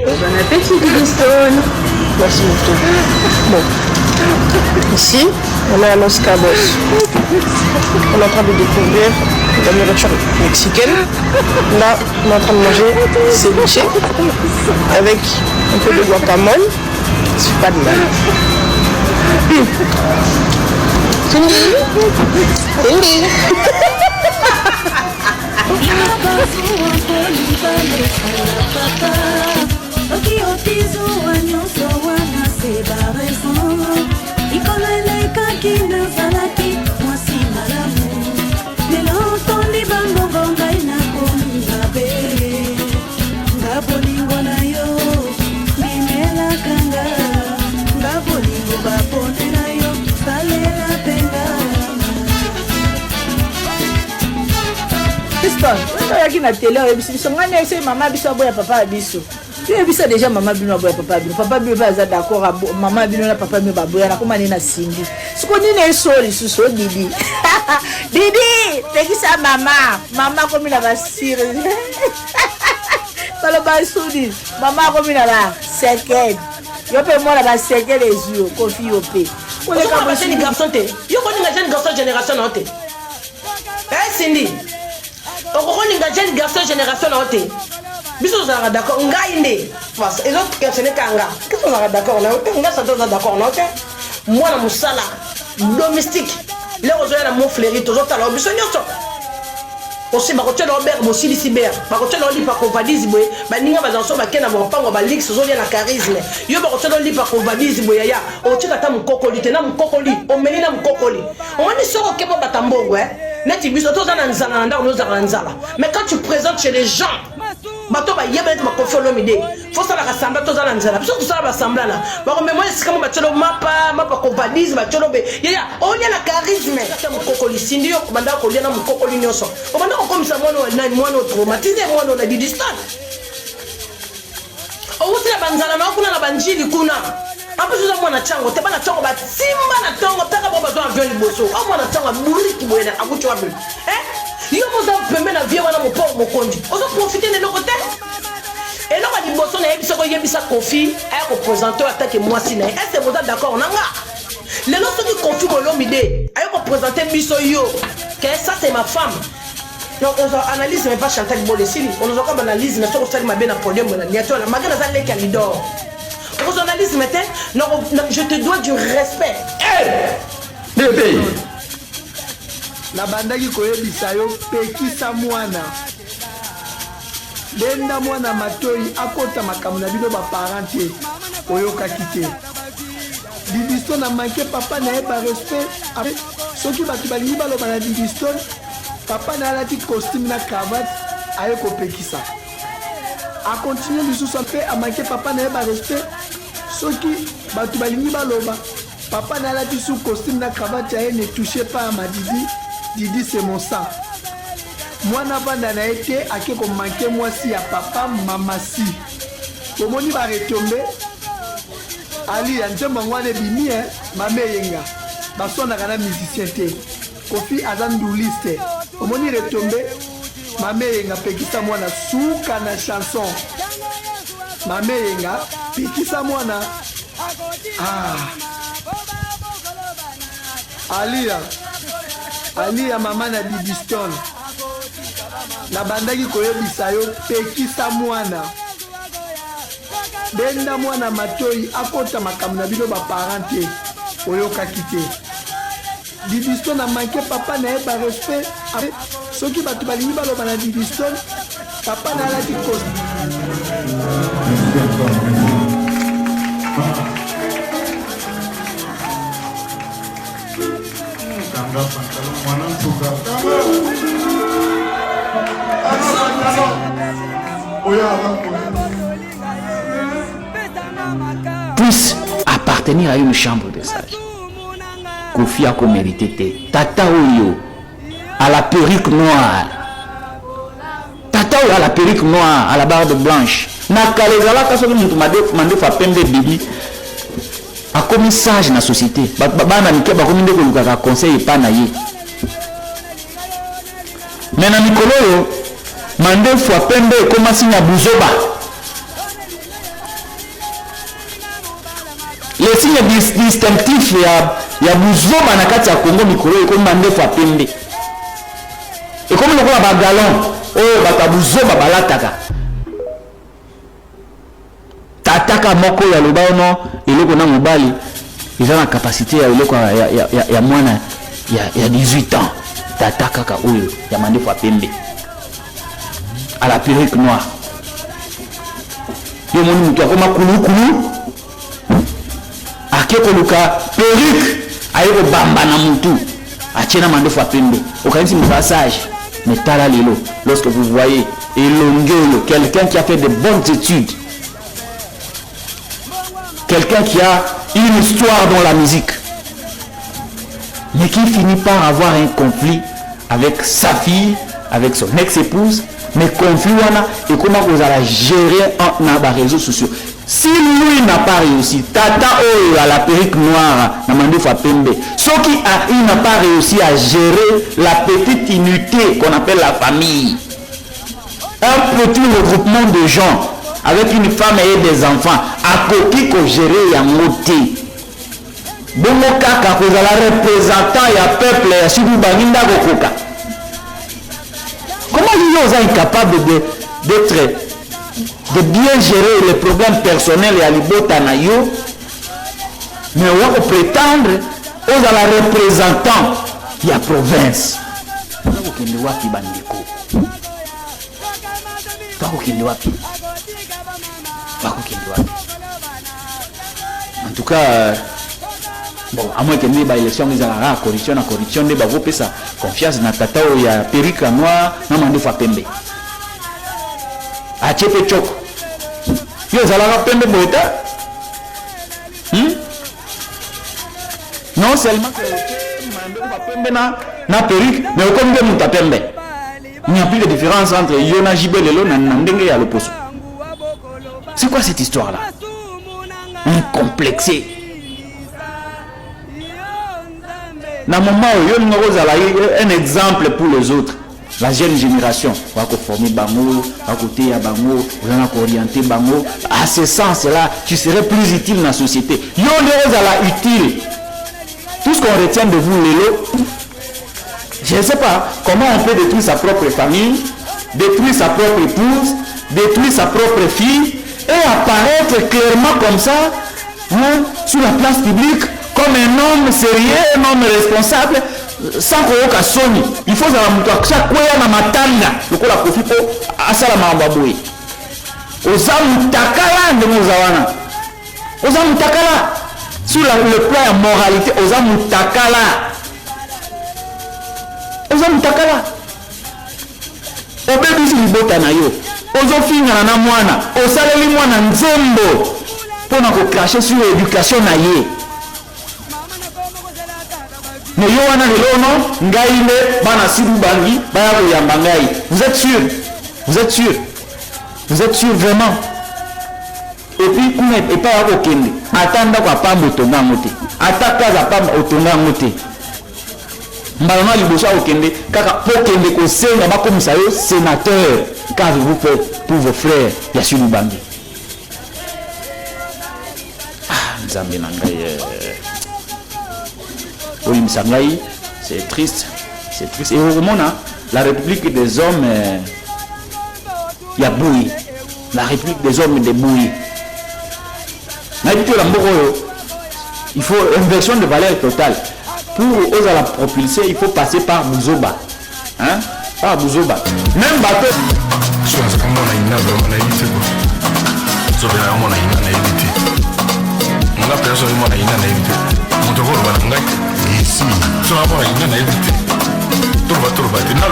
Bon appétit, Stone. Merci beaucoup. Bon. Ici, on est à Los Cabos. On est en train de découvrir la nourriture mexicaine. Là, on est en train de manger ceviche avec un peu de guacamole. C'est pas de mal. Cindy. Qui na télé biso ngane ese maman biso boya papa biso biso déjà maman bino boya papa bino va za d'accord maman bino na papa bino ba boya na koma na Cindy siko ni na sori suso Didi Didi tekisa mama komi na basire talo ba sudi mama komi na ba second yo pe moi na ba second les yeux kofi yo pe on est comme jeune garçon te yo koni na jeune garçon génération na te Cindy on est jeune garçon génération na te biso za d'accord ngai nde parce et l'autre personne kanga qu'est-ce qu'on a d'accord na te nga ça doit d'accord na te moi na musala domestique les ozo na mon fleuri toujours tala biso nyoto aussi ba kotia na Robert Bosili Cyber ba kotia na lipa kovadizi boye ba ninga ba zanso ba kena ba pango ba lix ozo lia na charisme yo ba kotia na lipa kovadizi boye ya o tika ta mukokoli te na mukokoli o meni na mukokoli on ni soko kebo batambongo mais quand tu présentes chez les gens, bato ba yeba ma confiance l'homme idée. Faut ça la rassembler tous dans l'anzala. Parce que tout ça va rassembler là. Bah mais moi c'est comme bachelo mapa compagnie bachelo be. Ya on y a la charisme. Ça mon kokoli Cindy yo banda ko liana mon kokoli nyoso. On banda ko comme ça moi no traumatisé moi no na di distance. On vous la banzala na kuna la banjili kuna. En plus, vous avez un chango, tu as un chango, simba na tongo, tu as besoin d'avion liboso. Ah, moi, un chango, bourri qui boit, à vous tu vas bien. Hein? Yo, vous avez permis la vie, on a mon pauvre, mon conduit. On a profité de nos côtés. Et là, on a dit, bon, on a dit, il y a eu ça confie, un représentant attaque que moi, si, est-ce que vous êtes d'accord? On a les gens qui confient mon homme idée, ils représenter Biso Yo. Ça, c'est ma femme. Donc, on analyse, mais pas Chantal Bolesili. On nous a comme analyse, mais on fait ma bien à podium, on a dit, la magasin dans les calidors. On analyse maintenant, je te dois du respect. Bébé. La banda qui koye bisayo peki sa mwana. Denda mwana matoi akota makamu na bino ba parenté oyoka kité. Didiston a manqué papa na ba respect. Soki batu balingi baloba na Didiston, papa na alati costume na cravate ayeko pekisa. A continuer lisusu fait a manqué papa na ba respect. Soki batu balingi baloba papa na alati sous costume na cravate aye ne touchez pas à ma Didi. Didi c'est mon sang. Moi n'a pas d'ana été à qui qu'on manquait moi si à papa maman si. Comment il va retomber? Ali anje mangwane bimi ma meyenga. Baso na kana musicien te. Kofi azanduliste. Comment il retomber? Ma meyenga pekisa mwana suka na chanson. Ma meyenga pekisa mwana. Ali ya mama na Didiston na bandaki koyebisa yo pekisa mwana denda mwana matoi akota makambo na bino baparente oyokaki te. Didiston a manqué papa na ye ba respect soki bato balingi baloba na Didiston papa na alati puisse appartenir à une chambre de sage. Kofi a mérité. Tata Oyo à la perruque noire. Tata Oyo à la perruque noire, à la barbe blanche. Nakalezala kasoki mutu mande fa pembe bibi. A commis sage na société. Bana mike ba commis ndeko luka conseil pas na ye. Mais na mikolo yo mande fa pembe comme signe buzoba. Les signes distinctifs ya buzoba na kati ya Congo mikolo yo comme mande fa pembe. Et comme le roi ba galon, oh ba buzoba balataka. Tataka moko ya lobaono eloko na mobali ils ont la capacité ya eloko ya mwana ya 18 ans. Tataka ka oyo ya mande fa pembe à la perruque noire. Yo moni mutu akoma kulu akeko luka perruque ayeko bamba na mutu achena mande fa pembe okanisi message mais tala lelo lorsque vous voyez elongelo quelqu'un qui a fait de bonnes études, quelqu'un qui a une histoire dans la musique, mais qui finit par avoir un conflit avec sa fille, avec son ex-épouse, mais conflit et comment vous allez gérer dans les réseaux sociaux. Si lui n'a pas réussi, Tata Oyo à la perruque noire, ceux qui n'a pas réussi à gérer la petite unité qu'on appelle la famille, un petit regroupement de gens avec une femme et des enfants, à côté qu'on gérer en moté. Bon, kaka, vous allez représentant et peuple et si vous baninda gokoka. Comment ils sont incapables de bien gérer les problèmes personnels et à l'ibota na yo, mais on va prétendre aux la représentant de la province. En tout cas, bon, à moins que nous ayons élection, nous avons corruption, nous avons confiance dans Tata ou ya perruque noire, nous avons fait pembe. A Tchepe Tchok. Yo, ça l'a pembe bota. Non seulement que nous avons pembe na perruque, mais comme nous avons pembe. Il n'y a plus de différence entre Yona Jibel et Lona Nandenge et Aloposo. C'est quoi cette histoire-là? incomplexé. Dans le moment où il y a un exemple pour les autres, la jeune génération, on va former Bango, à côté à Bango, on va orienter Bango. À ce sens-là, tu serais plus utile dans la société. Il y a utile. Tout ce qu'on retient de vous, Lélo, je ne sais pas comment on peut détruire sa propre famille, détruire sa propre épouse, détruire sa propre fille et apparaître clairement comme ça, hein, sur la place publique, comme un homme sérieux, un homme responsable, sans qu'on soni. Il faut que chaque fois dans ma tanda, le coup la profite à Salama Baboui. Osamu Takala de Mozawana. Osamu Takala. Sur le plan de moralité, Osamu Takala. Osamu Takala. Obébisi libota na yo. Ozofinga na mwana. Osaleli mwana nzembo. Pour nous cracher sur l'éducation na ye. Mais yo wana lelo non ngaile bana sibu bangi baya koyamba ngai. Vous êtes sûr? Vous êtes sûr? Vous êtes sûr vraiment? Et puis kuna et pas okende. Atanda kwa pambo tonga ngote. Ataka za pambo otonga ngote. Mbalama libosa okende kaka pokende ko senga bakomisa yo sénateur car vous faites pour vos frères ya sibu bangi. Ah, nzambe na ngai oui, c'est triste. C'est triste. Et au moment, la République des hommes, il y a bouilli. La République des hommes est bouillie. Il faut une version de valeur totale. Pour oser la propulser, il faut passer par Bouzoba. Hein? Par Bouzoba. Même bateau. Ici, tu vas voir une année. Tu vas trouver une